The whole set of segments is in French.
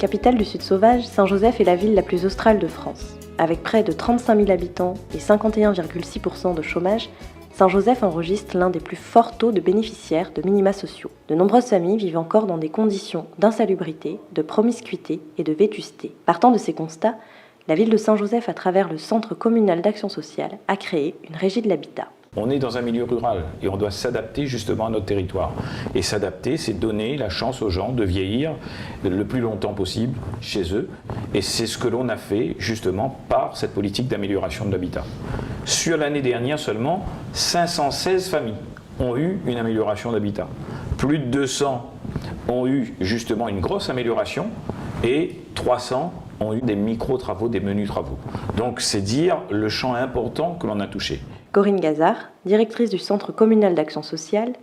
Capitale du Sud sauvage, Saint-Joseph est la ville la plus australe de France. Avec près de 35 000 habitants et 51,6% de chômage, Saint-Joseph enregistre l'un des plus forts taux de bénéficiaires de minima sociaux. De nombreuses familles vivent encore dans des conditions d'insalubrité, de promiscuité et de vétusté. Partant de ces constats, la ville de Saint-Joseph, à travers le Centre communal d'action sociale, a créé une régie de l'habitat. On est dans un milieu rural et on doit s'adapter justement à notre territoire. Et s'adapter, c'est donner la chance aux gens de vieillir le plus longtemps possible chez eux. Et c'est ce que l'on a fait justement par cette politique d'amélioration de l'habitat. Sur l'année dernière seulement, 516 familles ont eu une amélioration d'habitat. Plus de 200 ont eu justement une grosse amélioration et 300 ont eu des micro-travaux, des menus travaux. Donc c'est dire le champ important que l'on a touché. Corinne Gazard, directrice du Centre communal d'action sociale,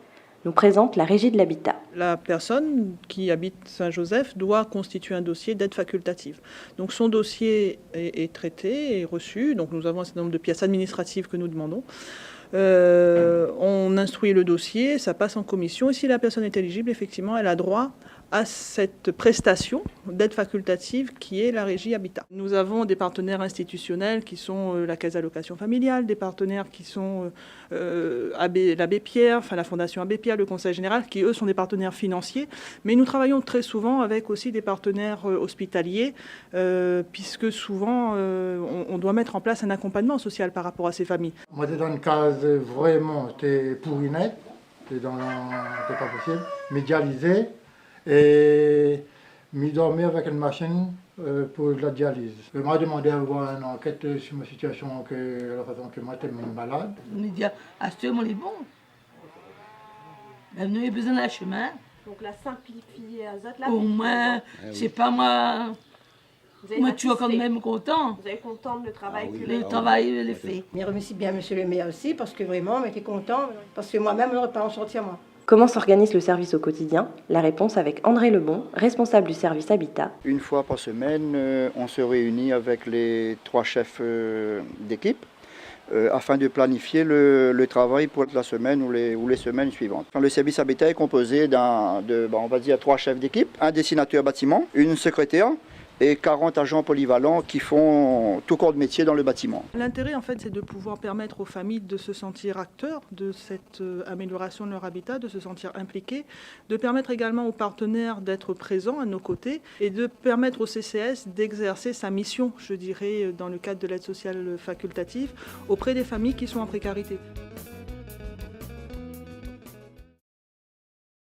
nous présente la régie de l'habitat. La personne qui habite Saint-Joseph doit constituer un dossier d'aide facultative. Donc son dossier est traité et reçu. Donc nous avons un certain nombre de pièces administratives que nous demandons. On instruit le dossier, ça passe en commission. Et si la personne est éligible, effectivement, elle a droit à cette prestation d'aide facultative qui est la régie habitat. Nous avons des partenaires institutionnels qui sont la Caisse d'allocation familiale, des partenaires qui sont l'Abbé Pierre, enfin la Fondation Abbé Pierre, le Conseil général, qui eux sont des partenaires financiers. Mais nous travaillons très souvent avec aussi des partenaires hospitaliers, puisque souvent on doit mettre en place un accompagnement social par rapport à ces familles. Moi, j'étais dans une case vraiment, c'était pourri net, c'était pas possible, médialisé. Et m'y dormir avec une machine pour la dialyse. Je m'a demandé à avoir une enquête sur ma situation, la façon que moi j'étais malade. On me dit, à ce moment, il est bon. Nous avons besoin d'un chemin. Donc la simplifier à Zot, Au moins, je sais pas moi. Moi, tu es quand même content. Vous êtes content de le travail que Le travail, il est fait. Je remercie bien monsieur le maire aussi, parce que vraiment, on était content, parce que moi-même, on n'aurait pas en sortir moi. Comment s'organise le service au quotidien? La réponse avec André Lebon, responsable du service habitat. Une fois par semaine, on se réunit avec les 3 chefs d'équipe afin de planifier le travail pour la semaine ou les semaines suivantes. Le service habitat est composé on va dire 3 chefs d'équipe, un dessinateur bâtiment, une secrétaire et 40 agents polyvalents qui font tout corps de métier dans le bâtiment. L'intérêt, en fait, c'est de pouvoir permettre aux familles de se sentir acteurs de cette amélioration de leur habitat, de se sentir impliqués, de permettre également aux partenaires d'être présents à nos côtés et de permettre au CCS d'exercer sa mission, je dirais, dans le cadre de l'aide sociale facultative, auprès des familles qui sont en précarité.